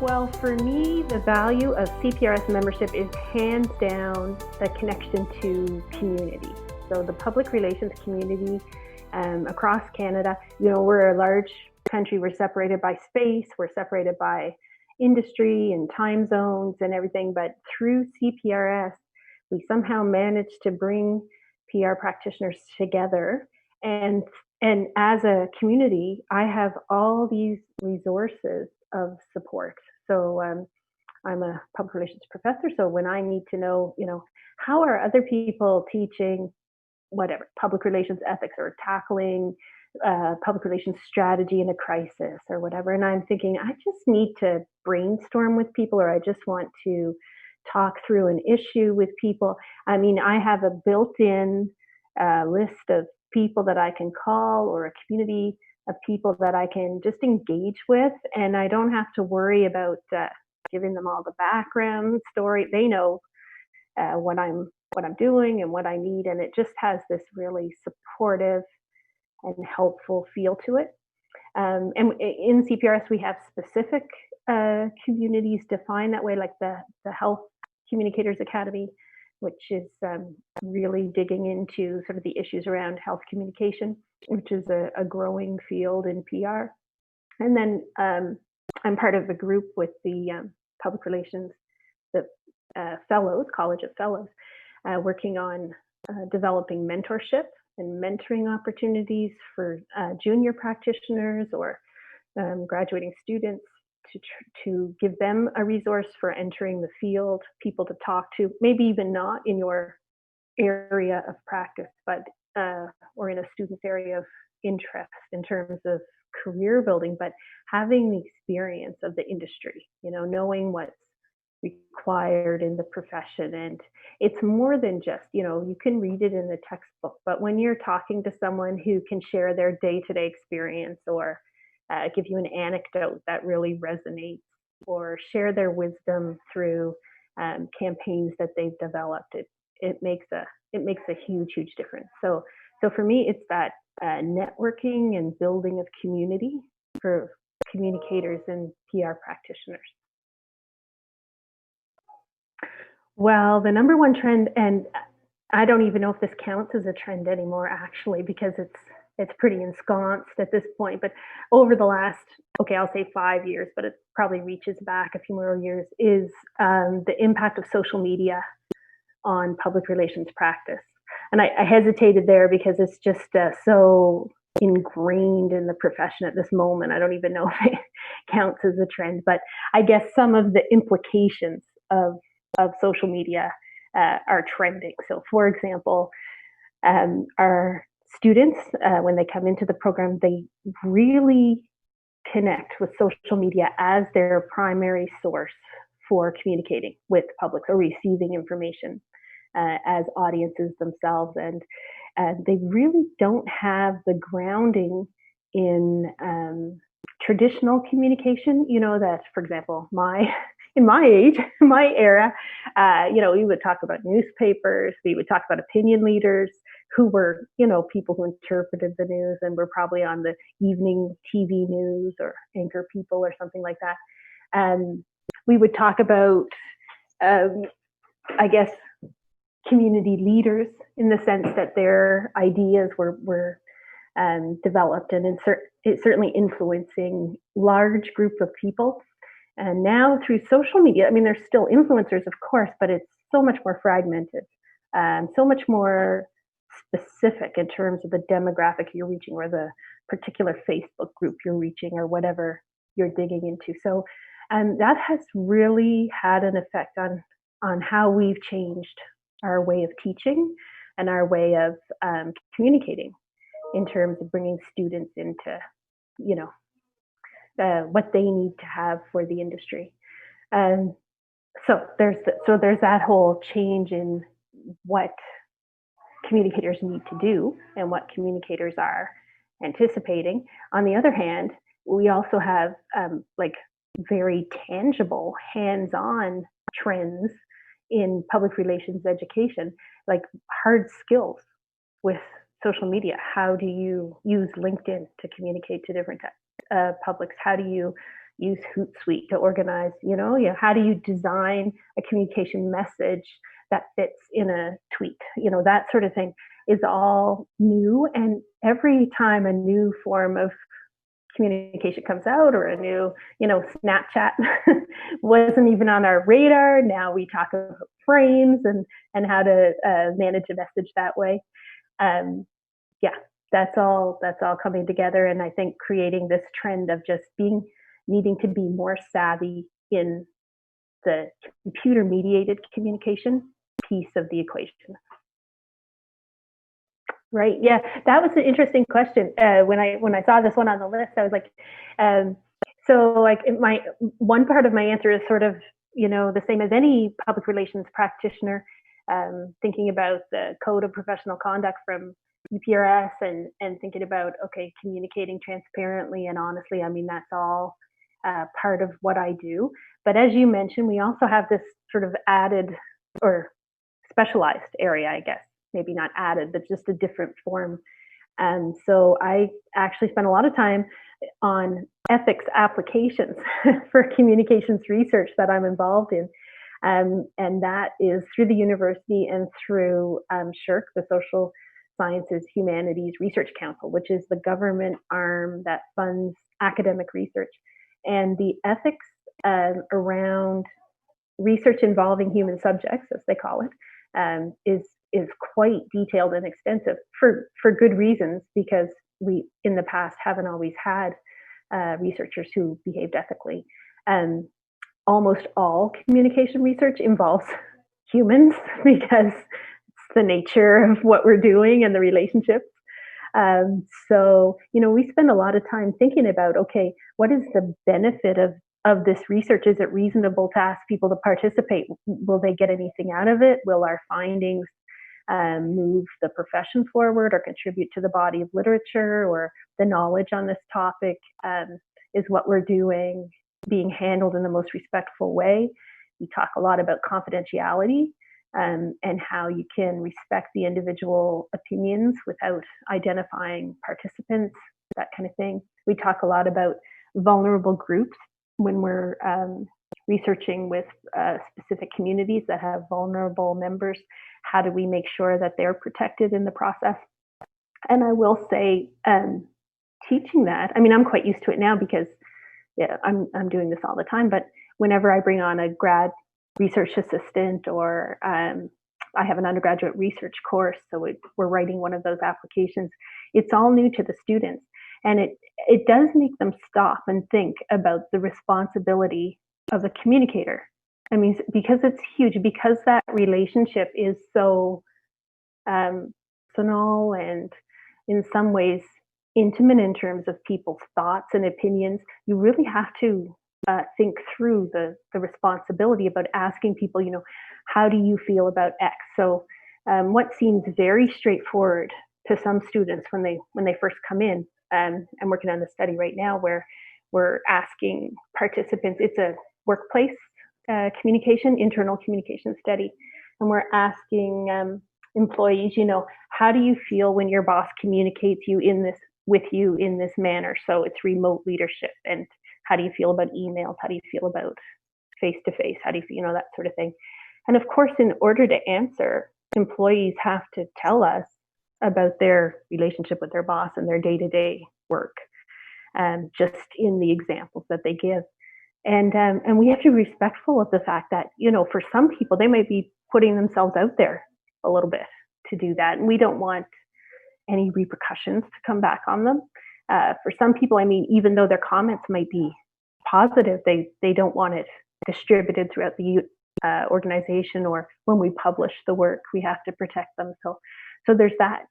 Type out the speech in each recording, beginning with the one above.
Well, for me, the value of CPRS membership is hands down the connection to community. So the public relations community across Canada, we're a large country. We're separated by space. We're separated by industry and time zones and everything. But through CPRS, we somehow managed to bring PR practitioners together. And as a community, I have all these resources of support. So I'm a public relations professor. So when I need to know, how are other people teaching whatever public relations ethics or tackling public relations strategy in a crisis or whatever, and I'm thinking I just need to brainstorm with people, or I just want to talk through an issue with people. I mean, I have a built-in list of people that I can call, or a community of people that I can just engage with, and I don't have to worry about giving them all the background story. They know what I'm doing and what I need, and it just has this really supportive and helpful feel to it. And in CPRS, we have specific communities defined that way, like the Health Communicators Academy, which is really digging into sort of the issues around health communication, which is a growing field in PR. And then I'm part of a group with the public relations, the fellows, College of Fellows, working on developing mentorship and mentoring opportunities for junior practitioners or graduating students, to give them a resource for entering the field, people to talk to, maybe even not in your area of practice, but or in a student's area of interest in terms of career building, but having the experience of the industry, knowing what's required in the profession. And it's more than just, you can read it in the textbook, but when you're talking to someone who can share their day-to-day experience, or give you an anecdote that really resonates, or share their wisdom through campaigns that they've developed, it makes a huge difference. So for me, it's that networking and building of community for communicators and PR practitioners. Well, the number one trend, and I don't even know if this counts as a trend anymore, actually, because it's pretty ensconced at this point, but over the last, I'll say 5 years, but it probably reaches back a few more years, is the impact of social media on public relations practice. And I hesitated there because it's just so ingrained in the profession at this moment. I don't even know if it counts as a trend, but I guess some of the implications of social media are trending. So for example, our students, when they come into the program, they really connect with social media as their primary source for communicating with public or receiving information as audiences themselves. And they really don't have the grounding in traditional communication, that, for example, in my age, my era, we would talk about newspapers, we would talk about opinion leaders who were, people who interpreted the news and were probably on the evening TV news or anchor people or something like that. We would talk about, I guess, community leaders in the sense that their ideas were developed and certainly influencing large group of people. And now through social media, there's still influencers, of course, but it's so much more fragmented, so much more specific in terms of the demographic you're reaching, or the particular Facebook group you're reaching, or whatever you're digging into. So that has really had an effect on how we've changed our way of teaching and our way of communicating in terms of bringing students into, what they need to have for the industry. So there's that whole change in what communicators need to do and what communicators are anticipating. On the other hand, we also have very tangible, hands-on trends in public relations education, like hard skills with social media. How do you use LinkedIn to communicate to different publics? How do you use Hootsuite to organize, how do you design a communication message that fits in a tweet, that sort of thing is all new. And every time a new form of communication comes out, or a new, Snapchat wasn't even on our radar. Now we talk about frames and how to manage a message that way. Yeah, that's all coming together. And I think creating this trend of just needing to be more savvy in the computer mediated communication piece of the equation. Right. Yeah, that was an interesting question. When I saw this one on the list, I was like, so like one part of my answer is sort of the same as any public relations practitioner, thinking about the code of professional conduct from CPRS and thinking about, okay, communicating transparently and honestly. I mean, that's all part of what I do. But as you mentioned, we also have this sort of added or specialized area, I guess. Maybe not added, but just a different form. And so I actually spent a lot of time on ethics applications for communications research that I'm involved in. And that is through the university and through SSHRC, the Social Sciences Humanities Research Council, which is the government arm that funds academic research. And the ethics around research involving human subjects, as they call it, is quite detailed and extensive for good reasons, because we in the past haven't always had researchers who behaved ethically. Almost all communication research involves humans because it's the nature of what we're doing and the relationships. So, we spend a lot of time thinking about, okay, what is the benefit of this research? Is it reasonable to ask people to participate? Will they get anything out of it? Will our findings move the profession forward or contribute to the body of literature, or the knowledge on this topic? Is what we're doing being handled in the most respectful way? We talk a lot about confidentiality and how you can respect the individual opinions without identifying participants, that kind of thing. We talk a lot about vulnerable groups when we're researching with specific communities that have vulnerable members. How do we make sure that they're protected in the process? And I will say, teaching that, I mean, I'm quite used to it now because I'm doing this all the time, but whenever I bring on a grad research assistant, or I have an undergraduate research course, so we're writing one of those applications, it's all new to the students. And it does make them stop and think about the responsibility of a communicator. I mean, because it's huge, because that relationship is so personal and in some ways intimate in terms of people's thoughts and opinions. You really have to think through the responsibility about asking people, how do you feel about X? So what seems very straightforward to some students when they first come in, I'm working on the study right now where we're asking participants, it's a workplace communication, internal communication study, and we're asking employees, how do you feel when your boss communicates with you in this manner? So it's remote leadership, and how do you feel about emails? How do you feel about face-to-face? How do you feel, that sort of thing? And of course, in order to answer, employees have to tell us about their relationship with their boss and their day-to-day work, just in the examples that they give. And we have to be respectful of the fact that, for some people, they might be putting themselves out there a little bit to do that. And we don't want any repercussions to come back on them. For some people, I mean, even though their comments might be positive, they don't want it distributed throughout the organization, or when we publish the work, we have to protect them. So there's that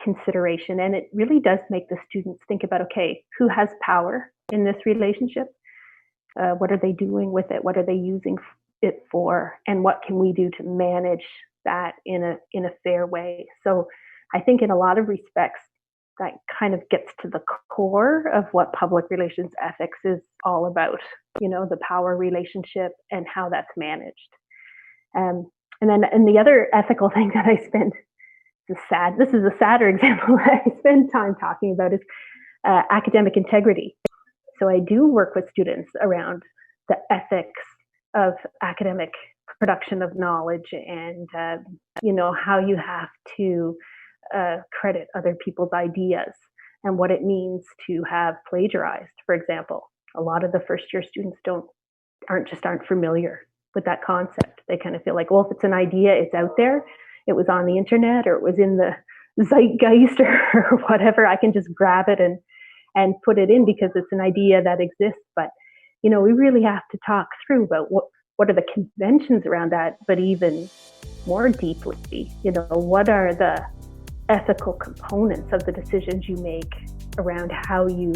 consideration. And it really does make the students think about, okay, who has power in this relationship? What are they doing with it? What are they using it for? And what can we do to manage that in a fair way? So I think in a lot of respects, that kind of gets to the core of what public relations ethics is all about, the power relationship and how that's managed. And the other ethical thing that I spend, this is a sadder example that I spend time talking about, is academic integrity. So I do work with students around the ethics of academic production of knowledge and, how you have to credit other people's ideas and what it means to have plagiarized, for example. A lot of the first year students aren't familiar with that concept. They kind of feel like, well, if it's an idea, it's out there, it was on the internet, or it was in the zeitgeist or whatever, I can just grab it and put it in because it's an idea that exists. But, we really have to talk through about what are the conventions around that, but even more deeply, what are the ethical components of the decisions you make around how you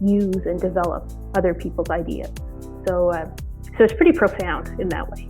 use and develop other people's ideas. So it's pretty profound in that way.